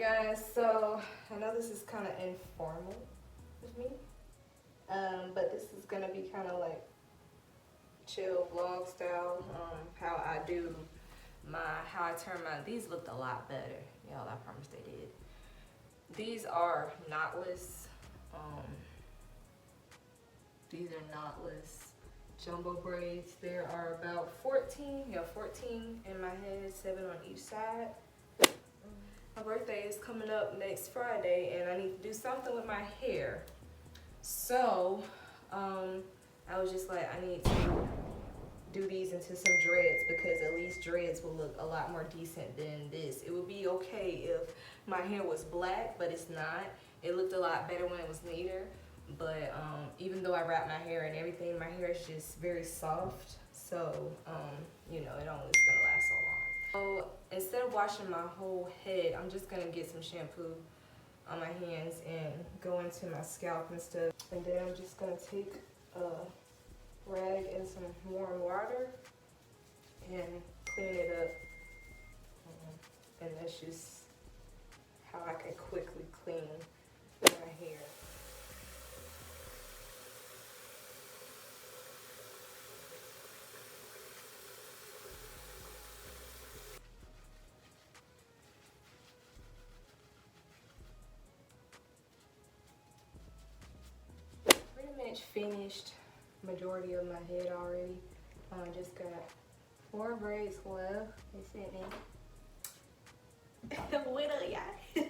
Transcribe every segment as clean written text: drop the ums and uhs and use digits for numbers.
guys, so I know this is kind of informal with me, but this is gonna be kind of like chill vlog style. How I turn my, these looked a lot better, y'all. I promise they did. These are knotless. These are knotless jumbo braids. There are about 14 in my head, 7 on each side. My birthday is coming up next Friday and I need to do something with my hair. So, I was just like, I need to do these into some dreads because at least dreads will look a lot more decent than this. It would be okay if my hair was black, but it's not. It looked a lot better when it was neater. But even though I wrap my hair and everything, my hair is just very soft. So, you know, it's gonna last so long. So instead of washing my whole head, I'm just gonna get some shampoo on my hands and go into my scalp and stuff. And then I'm just gonna take a rag and some warm water and clean it up. And that's just how I can quickly clean my hair. Pretty much finished majority of my head already. I just got 4 braids left. They sent me. What up, y'all?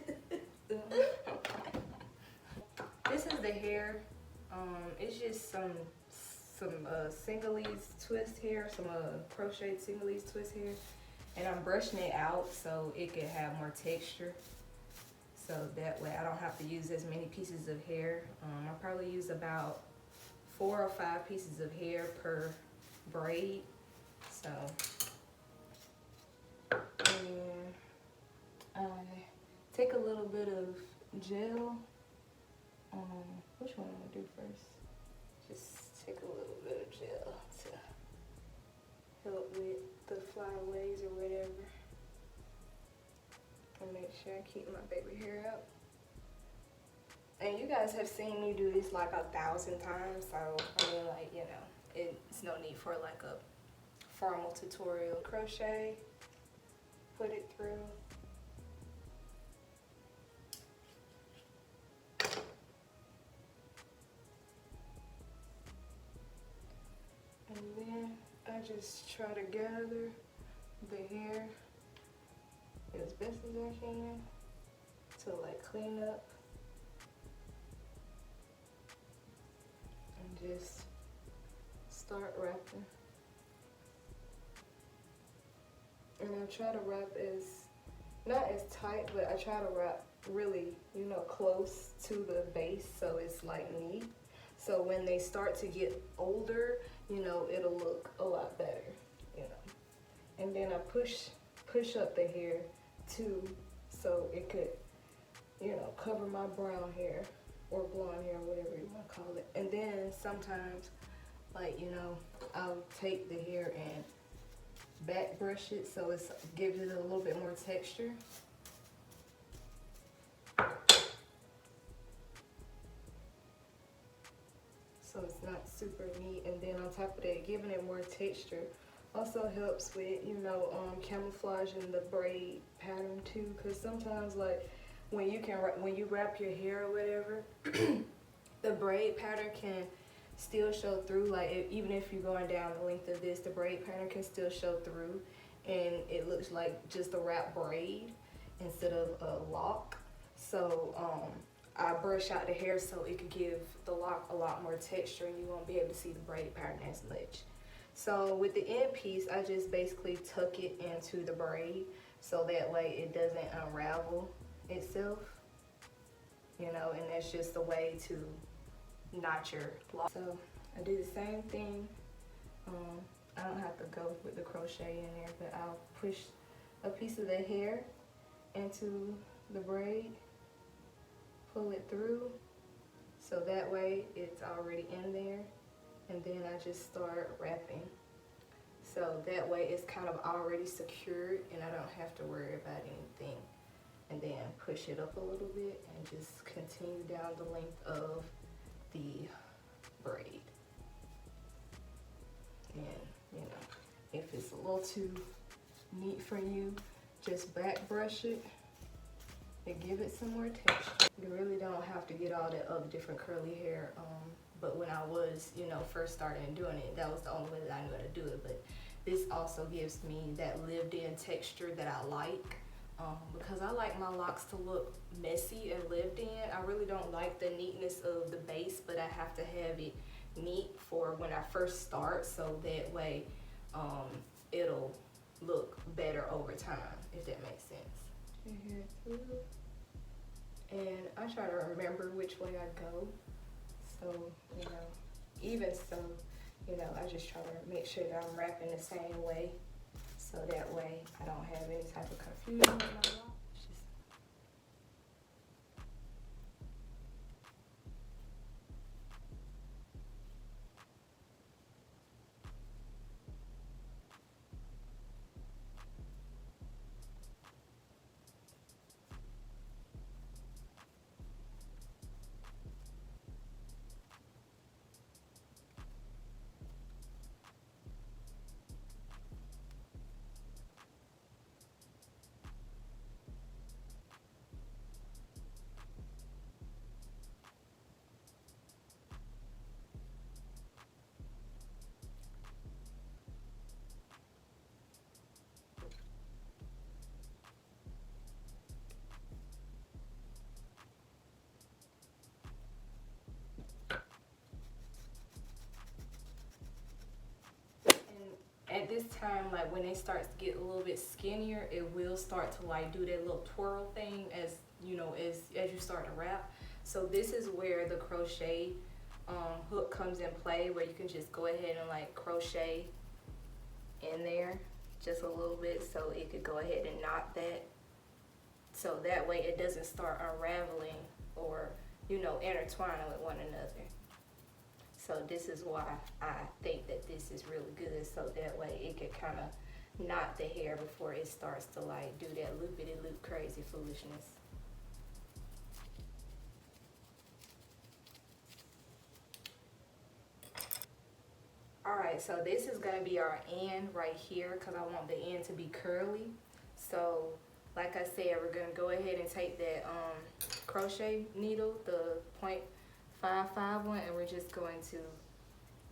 This is the hair. It's just some Senegalese twist hair, some crochet Senegalese twist hair, and I'm brushing it out so it could have more texture. So that way I don't have to use as many pieces of hair. I probably use about 4 or 5 pieces of hair per braid. So, and I take a little bit of gel. Which one am I gonna do first? Just take a little bit of gel to help with the flyaways or whatever. And make sure I keep my baby hair up. And you guys have seen me do this like 1,000 times, so I mean, like, you know, it's no need for like a formal tutorial. Crochet, put it through. And then I just try to gather the hair as best as I can to like clean up and just start wrapping. And I try to wrap not as tight, but I try to wrap really, you know, close to the base so it's like neat. So when they start to get older, you know, it'll look a lot better, you know. And then I push up the hair too, so it could, you know, cover my brown hair or blonde hair, whatever you want to call it. And then sometimes, like, you know, I'll take the hair and back brush it so it gives it a little bit more texture. So it's not super neat. And then on top of that, giving it more texture also helps with, you know, camouflaging the braid pattern too. Because sometimes, like, when you wrap your hair or whatever, the braid pattern can still show through. Like, even if you're going down the length of this, the braid pattern can still show through, and it looks like just a wrap braid instead of a lock. So I brush out the hair so it could give the lock a lot more texture, and you won't be able to see the braid pattern as much. So with the end piece, I just basically tuck it into the braid so that way it doesn't unravel itself, you know, and that's just a way to knot your lock. So I do the same thing. I don't have to go with the crochet in there, but I'll push a piece of the hair into the braid, pull it through, so that way it's already in there, and then I just start wrapping. So that way it's kind of already secured and I don't have to worry about anything. And then push it up a little bit and just continue down the length of the braid. And you know, if it's a little too neat for you, just back brush it and give it some more texture. You really don't have to get all that other different curly hair, but when I was, you know, first starting doing it, that was the only way that I knew how to do it. But this also gives me that lived-in texture that I like, because I like my locks to look messy and lived in. I really don't like the neatness of the base, but I have to have it neat for when I first start, so that way it'll look better over time, if that makes sense. And I try to remember which way I go, so you know, even so, you know, I just try to make sure that I'm wrapping the same way, so that way I don't have any type of confusion with my locks. At this time, like when it starts to get a little bit skinnier, it will start to like do that little twirl thing as you know, as you start to wrap. So this is where the crochet hook comes in play, where you can just go ahead and like crochet in there just a little bit, so it could go ahead and knot that, so that way it doesn't start unraveling or, you know, intertwining with one another. So this is why I think that this is really good, so that way it could kind of knot the hair before it starts to like do that loopity-loop crazy foolishness. Alright, so this is going to be our end right here, because I want the end to be curly. So like I said, we're going to go ahead and take that crochet needle, the 0.55 one, and we're just going to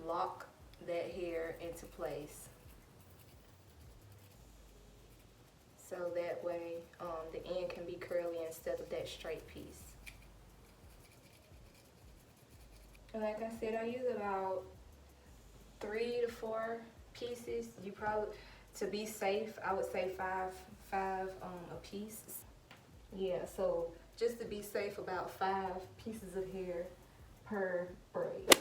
lock that hair into place, so that way the end can be curly instead of that straight piece. And like I said, I use about 3 to 4 pieces. You probably, to be safe, I would say five a piece. Yeah, so just to be safe, about 5 pieces of hair per braid.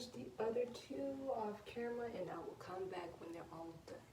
finish the other two off camera and I will come back when they're all done.